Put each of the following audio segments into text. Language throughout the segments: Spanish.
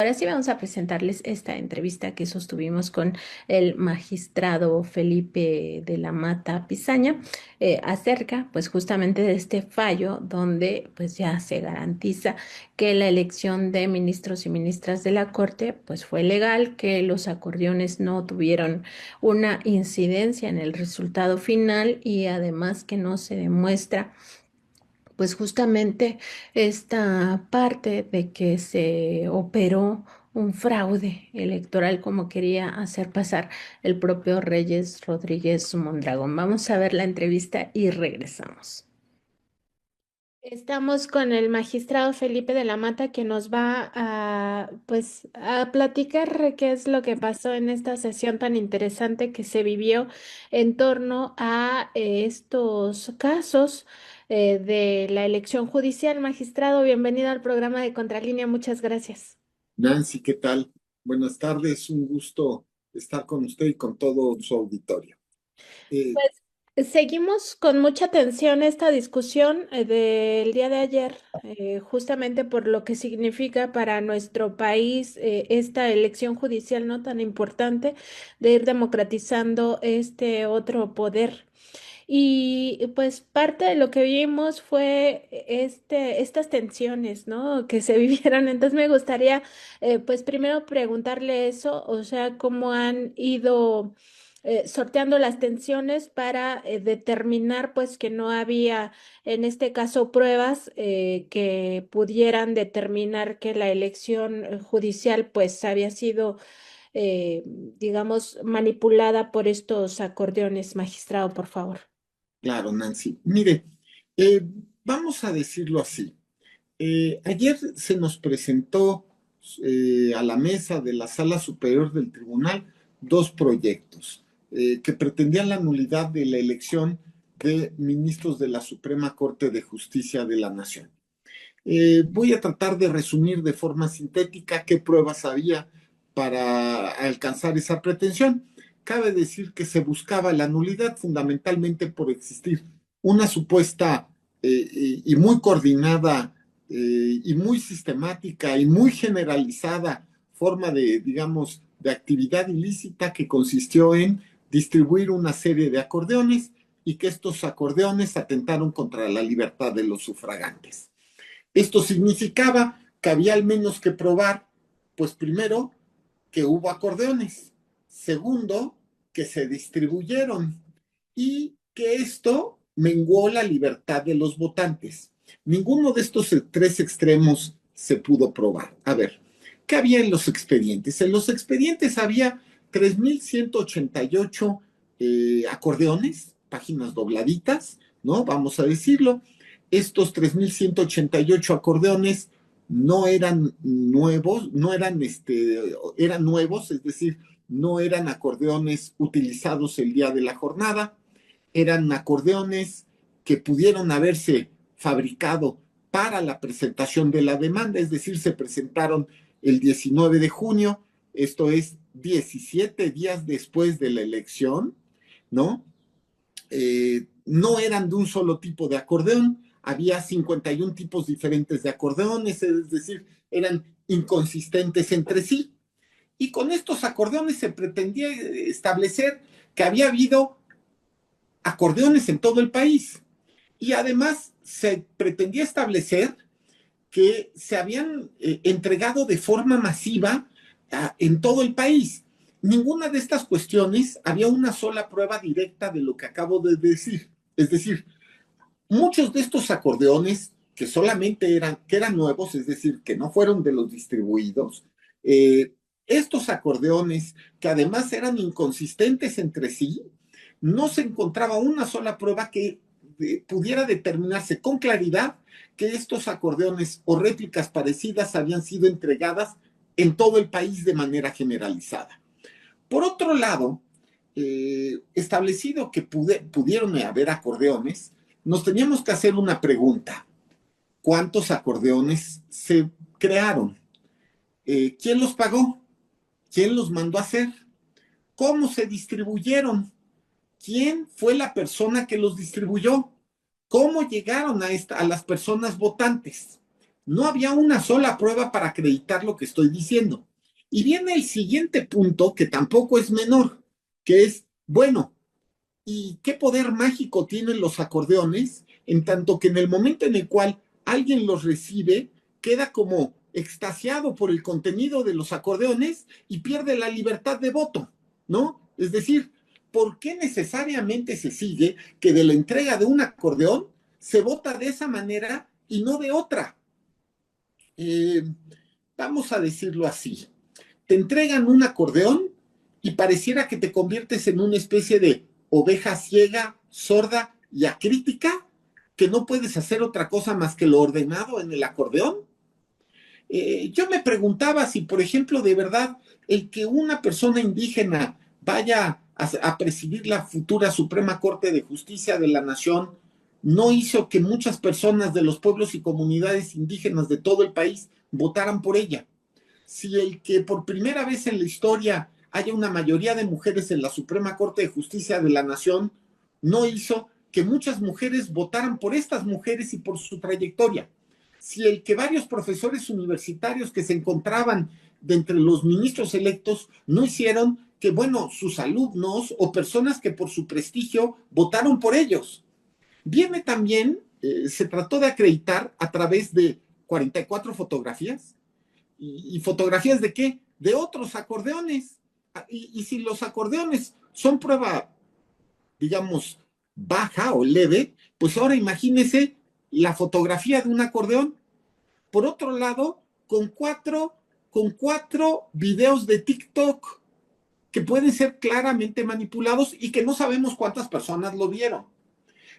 Ahora sí vamos a presentarles esta entrevista que sostuvimos con el magistrado Felipe de la Mata Pizaña acerca pues justamente de este fallo donde pues ya se garantiza que la elección de ministros y ministras de la Corte pues fue legal, que los acordeones no tuvieron una incidencia en el resultado final y además que no se demuestra pues justamente esta parte de que se operó un fraude electoral como quería hacer pasar el propio Reyes Rodríguez Mondragón. Vamos a ver la entrevista y regresamos. Estamos con el magistrado Felipe de la Mata que nos va a, pues, a platicar qué es lo que pasó en esta sesión tan interesante que se vivió en torno a estos casos de la elección judicial. Magistrado, bienvenido al programa de Contralínea. Muchas gracias. Nancy, ¿qué tal? Buenas tardes, un gusto estar con usted y con todo su auditorio. Eh, Seguimos con mucha atención esta discusión del día de ayer, justamente por lo que significa para nuestro país esta elección judicial no tan importante de ir democratizando este otro poder. Y pues parte de lo que vimos fue estas tensiones, ¿no? Que se vivieron. Entonces me gustaría, pues primero preguntarle eso, o sea, cómo han ido sorteando las tensiones para determinar, pues, que no había, en este caso, pruebas que pudieran determinar que la elección judicial, pues, había sido, digamos, manipulada por estos acordeones. Magistrado, por favor. claro, Nancy. Mire, eh, vamos a decirlo así. Ayer se nos presentó a la mesa de la Sala Superior del Tribunal dos proyectos que pretendían la nulidad de la elección de ministros de la Suprema Corte de Justicia de la Nación. Voy a tratar de resumir de forma sintética qué pruebas había para alcanzar esa pretensión. Cabe decir que se buscaba la nulidad fundamentalmente por existir una supuesta y muy coordinada y muy sistemática y muy generalizada forma de, digamos, de actividad ilícita que consistió en distribuir una serie de acordeones y que estos acordeones atentaron contra la libertad de los sufragantes. Esto significaba que había al menos que probar, pues primero, que hubo acordeones, segundo, que se distribuyeron y que esto menguó la libertad de los votantes. Ninguno de estos tres extremos se pudo probar. A ver, ¿qué había en los expedientes? En los expedientes había 3.188 acordeones, páginas dobladitas, ¿no? Vamos a decirlo. Estos 3.188 acordeones no eran nuevos, no eran, eran nuevos, es decir, no eran acordeones utilizados el día de la jornada, eran acordeones que pudieron haberse fabricado para la presentación de la demanda, es decir, se presentaron el 19 de junio, esto es 17 días después de la elección, ¿no? No eran de un solo tipo de acordeón, había 51 tipos diferentes de acordeones, es decir, eran inconsistentes entre sí. Y con estos acordeones se pretendía establecer que había habido acordeones en todo el país. Y además se pretendía establecer que se habían entregado de forma masiva en todo el país. Ninguna de estas cuestiones había una sola prueba directa de lo que acabo de decir. Es decir, muchos de estos acordeones que solamente que eran nuevos, es decir, que no fueron de los distribuidos, estos acordeones que además eran inconsistentes entre sí, no se encontraba una sola prueba que pudiera determinarse con claridad que estos acordeones o réplicas parecidas habían sido entregadas en todo el país de manera generalizada. Por otro lado, establecido que pudieron haber acordeones, nos teníamos que hacer una pregunta. ¿Cuántos acordeones se crearon? ¿Quién los pagó? ¿Quién los mandó a hacer? ¿Cómo se distribuyeron? ¿Quién fue la persona que los distribuyó? ¿Cómo llegaron a las personas votantes? No había una sola prueba para acreditar lo que estoy diciendo. Y viene el siguiente punto, que tampoco es menor, que es, bueno, ¿y qué poder mágico tienen los acordeones? En tanto que en el momento en el cual alguien los recibe, queda como extasiado por el contenido de los acordeones y pierde la libertad de voto, ¿no? Es decir, ¿por qué necesariamente se sigue que de la entrega de un acordeón se vota de esa manera y no de otra? Eh, Vamos a decirlo así. Te entregan un acordeón y pareciera que te conviertes en una especie de oveja ciega, sorda y acrítica, que no puedes hacer otra cosa más que lo ordenado en el acordeón. Yo me preguntaba si, por ejemplo, de verdad, el que una persona indígena vaya a presidir la futura Suprema Corte de Justicia de la Nación no hizo que muchas personas de los pueblos y comunidades indígenas de todo el país votaran por ella. Si el que por primera vez en la historia haya una mayoría de mujeres en la Suprema Corte de Justicia de la Nación no hizo que muchas mujeres votaran por estas mujeres y por su trayectoria. Si el que varios profesores universitarios que se encontraban de entre los ministros electos no hicieron que, bueno, sus alumnos o personas que por su prestigio votaron por ellos. Viene también, se trató de acreditar a través de 44 fotografías. ¿Y fotografías de qué? De otros acordeones. Y si los acordeones son prueba, digamos, baja o leve, pues ahora imagínese la fotografía de un acordeón. Por otro lado, con cuatro videos de TikTok que pueden ser claramente manipulados y que no sabemos cuántas personas lo vieron.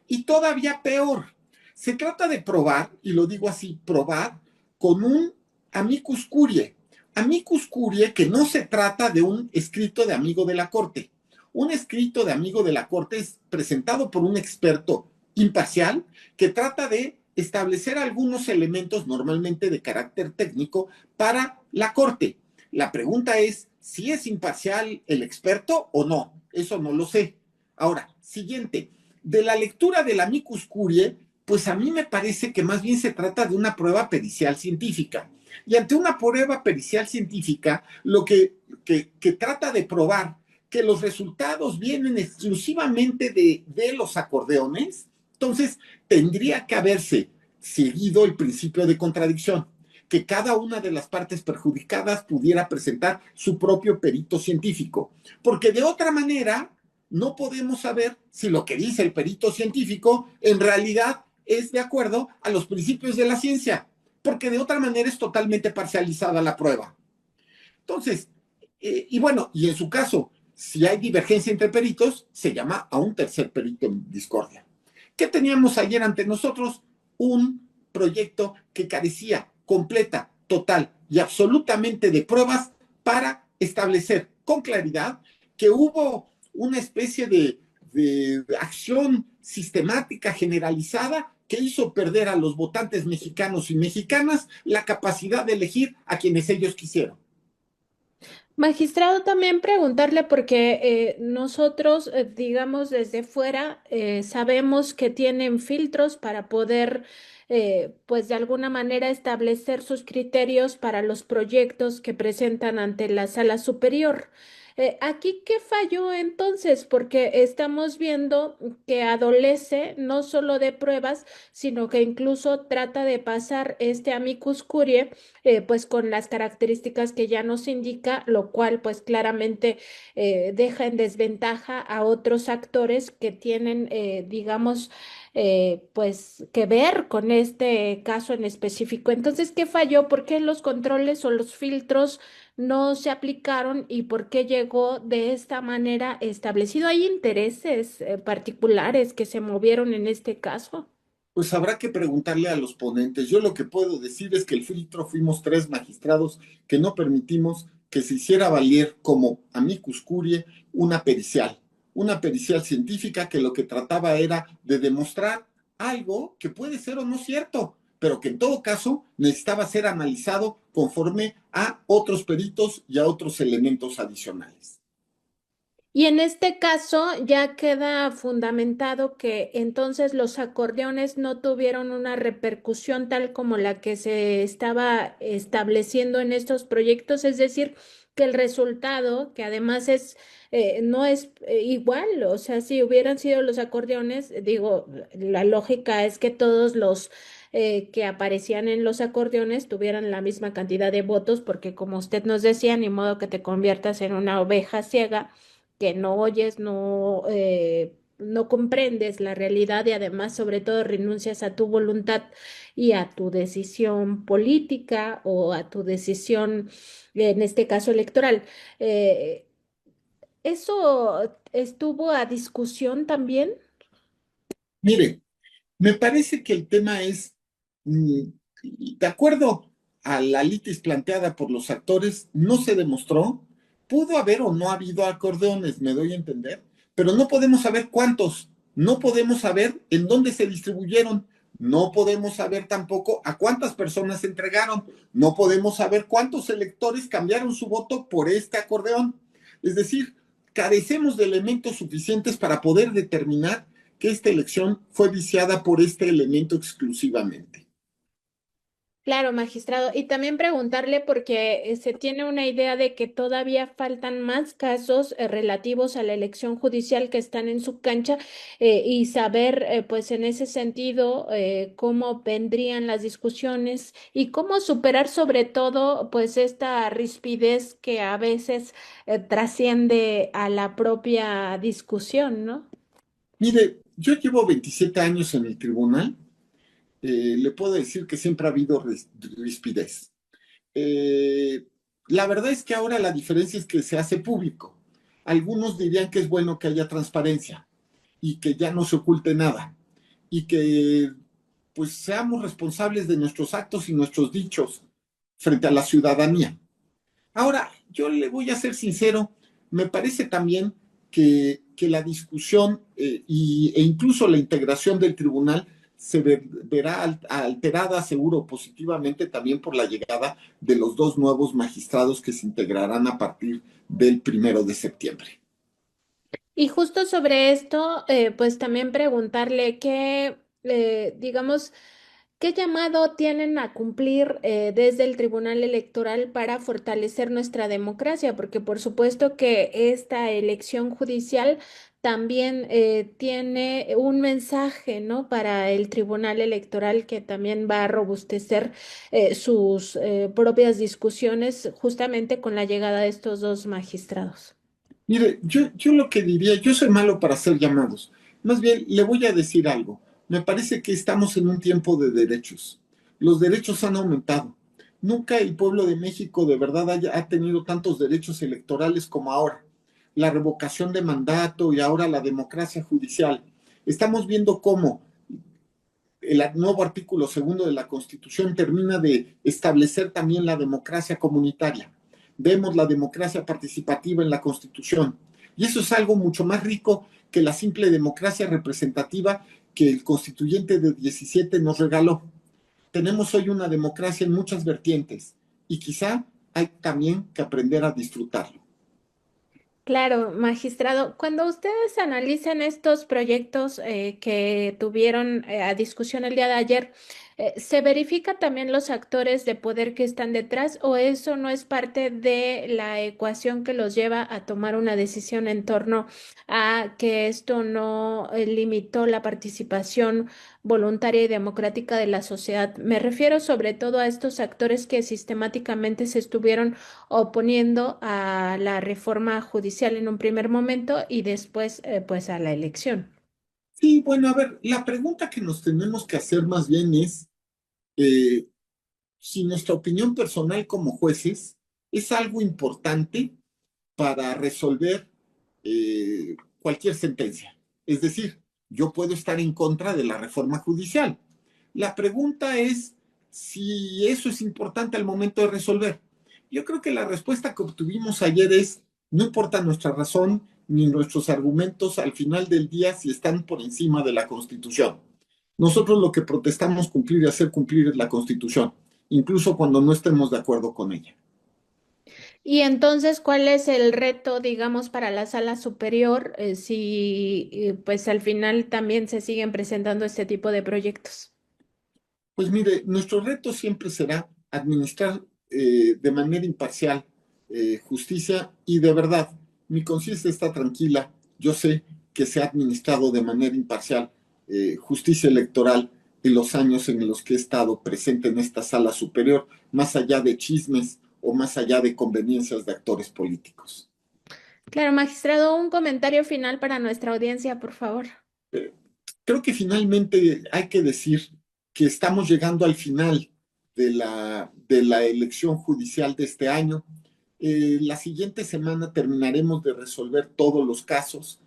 Y todavía peor, se trata de probar, y lo digo así, probar con un amicus curiae. Amicus curiae que no se trata de un escrito de amigo de la corte. Un escrito de amigo de la corte es presentado por un experto imparcial que trata de establecer algunos elementos normalmente de carácter técnico para la corte. La pregunta es si es imparcial el experto o no. Eso no lo sé. Ahora, siguiente, de la lectura del amicus curiae, pues a mí me parece que más bien se trata de una prueba pericial científica. Y ante una prueba pericial científica, lo que trata de probar que los resultados vienen exclusivamente de los acordeones, entonces tendría que haberse seguido el principio de contradicción, que cada una de las partes perjudicadas pudiera presentar su propio perito científico, porque de otra manera no podemos saber si lo que dice el perito científico en realidad es de acuerdo a los principios de la ciencia, porque de otra manera es totalmente parcializada la prueba. Entonces, y bueno, y en su caso, si hay divergencia entre peritos, se llama a un tercer perito en discordia. ¿Qué teníamos ayer ante nosotros? Un proyecto que carecía completa, total y absolutamente de pruebas para establecer con claridad que hubo una especie de acción sistemática generalizada que hizo perder a los votantes mexicanos y mexicanas la capacidad de elegir a quienes ellos quisieron. Magistrado, también preguntarle porque nosotros, digamos, desde fuera, sabemos que tienen filtros para poder, pues de alguna manera, establecer sus criterios para los proyectos que presentan ante la sala superior. ¿Aquí qué falló entonces? Porque estamos viendo que adolece no solo de pruebas, sino que incluso trata de pasar este amicus curiae pues con las características que ya nos indica, lo cual pues claramente deja en desventaja a otros actores que tienen, digamos, pues que ver con este caso en específico. Entonces, ¿qué falló? ¿Por qué los controles o los filtros no se aplicaron y por qué llegó de esta manera establecido? ¿Hay intereses particulares que se movieron en este caso? Pues habrá que preguntarle a los ponentes. Yo lo que puedo decir es que el filtro fuimos tres magistrados que no permitimos que se hiciera valer como amicus curiae una pericial científica que lo que trataba era de demostrar algo que puede ser o no cierto, pero que en todo caso necesitaba ser analizado conforme a otros peritos y a otros elementos adicionales. Y en este caso ya queda fundamentado que entonces los acordeones no tuvieron una repercusión tal como la que se estaba estableciendo en estos proyectos, es decir, que el resultado, que además no es igual, o sea, si hubieran sido los acordeones, digo, la lógica es que todos los que aparecían en los acordeones tuvieran la misma cantidad de votos, porque como usted nos decía, ni modo que te conviertas en una oveja ciega que no oyes, no comprendes la realidad y además, sobre todo, renuncias a tu voluntad y a tu decisión política o a tu decisión, en este caso, electoral. Eh, ¿Eso estuvo a discusión también? Mire, me parece que el tema es, mm, de acuerdo a la litis planteada por los actores, no se demostró, pudo haber o no habido acordeones, me doy a entender, pero no podemos saber cuántos, no podemos saber en dónde se distribuyeron, no podemos saber tampoco a cuántas personas se entregaron, no podemos saber cuántos electores cambiaron su voto por este acordeón. Es decir, carecemos de elementos suficientes para poder determinar que esta elección fue viciada por este elemento exclusivamente. Claro, magistrado. Y también preguntarle porque se tiene una idea de que todavía faltan más casos relativos a la elección judicial que están en su cancha y saber, pues en ese sentido, cómo vendrían las discusiones y cómo superar sobre todo, pues esta rispidez que a veces trasciende a la propia discusión, ¿no? Mire, yo llevo 27 años en el tribunal, le puedo decir que siempre ha habido rispidez. Eh, la verdad es que ahora la diferencia es que se hace público. Algunos dirían que es bueno que haya transparencia y que ya no se oculte nada y que pues seamos responsables de nuestros actos y nuestros dichos frente a la ciudadanía. Ahora, yo le voy a ser sincero, me parece también que la discusión e incluso la integración del tribunal verá alterada, seguro, positivamente también por la llegada de los dos nuevos magistrados que se integrarán a partir del 1 de septiembre. Y justo sobre esto, pues también preguntarle qué, digamos, qué llamado tienen a cumplir desde el Tribunal Electoral para fortalecer nuestra democracia, porque por supuesto que esta elección judicial también tiene un mensaje, ¿no? Para el Tribunal Electoral que también va a robustecer sus propias discusiones justamente con la llegada de estos dos magistrados. Mire, yo lo que diría, yo soy malo para hacer llamados. Más bien, le voy a decir algo. Me parece que estamos en un tiempo de derechos. Los derechos han aumentado. Nunca el pueblo de México de verdad ha tenido tantos derechos electorales como ahora. La revocación de mandato y ahora la democracia judicial. Estamos viendo cómo el nuevo artículo segundo de la Constitución termina de establecer también la democracia comunitaria. Vemos la democracia participativa en la Constitución. Y eso es algo mucho más rico que la simple democracia representativa que el constituyente de 17 nos regaló. Tenemos hoy una democracia en muchas vertientes y quizá hay también que aprender a disfrutarlo. Claro, magistrado, cuando ustedes analizan estos proyectos que tuvieron a discusión el día de ayer, ¿se verifica también los actores de poder que están detrás o eso no es parte de la ecuación que los lleva a tomar una decisión en torno a que esto no limitó la participación voluntaria y democrática de la sociedad? Me refiero sobre todo a estos actores que sistemáticamente se estuvieron oponiendo a la reforma judicial en un primer momento y después pues a la elección. Sí, bueno, a ver, la pregunta que nos tenemos que hacer más bien es eh, si nuestra opinión personal como jueces es algo importante para resolver cualquier sentencia. Es decir, yo puedo estar en contra de la reforma judicial. La pregunta es si eso es importante al momento de resolver. Yo creo que la respuesta que obtuvimos ayer es, no importa nuestra razón ni nuestros argumentos al final del día si están por encima de la Constitución. Nosotros lo que protestamos cumplir y hacer cumplir es la Constitución, incluso cuando no estemos de acuerdo con ella. Y entonces, ¿cuál es el reto, digamos, para la sala superior, si pues al final también se siguen presentando este tipo de proyectos? Pues mire, nuestro reto siempre será administrar de manera imparcial justicia y de verdad, mi conciencia está tranquila. Yo sé que se ha administrado de manera imparcial justicia electoral en los años en los que he estado presente en esta sala superior, más allá de chismes o más allá de conveniencias de actores políticos. Claro, magistrado, un comentario final para nuestra audiencia, por favor. Eh, Creo que finalmente hay que decir que estamos llegando al final de la elección judicial de este año. La siguiente semana terminaremos de resolver todos los casos.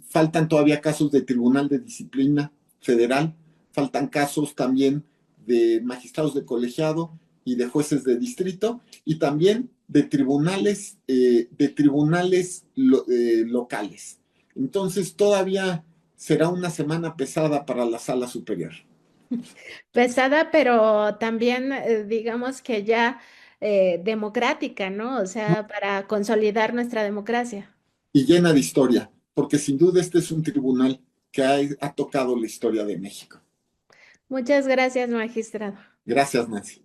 Faltan todavía casos de Tribunal de Disciplina Federal, faltan casos también de magistrados de colegiado y de jueces de distrito y también de tribunales locales. Entonces todavía será una semana pesada para la sala superior Pesada, pero también digamos que ya democrática, ¿no? O sea, para consolidar nuestra democracia. y llena de historia, porque sin duda este es un tribunal que ha tocado la historia de México. Muchas gracias, magistrado. Gracias, Nancy.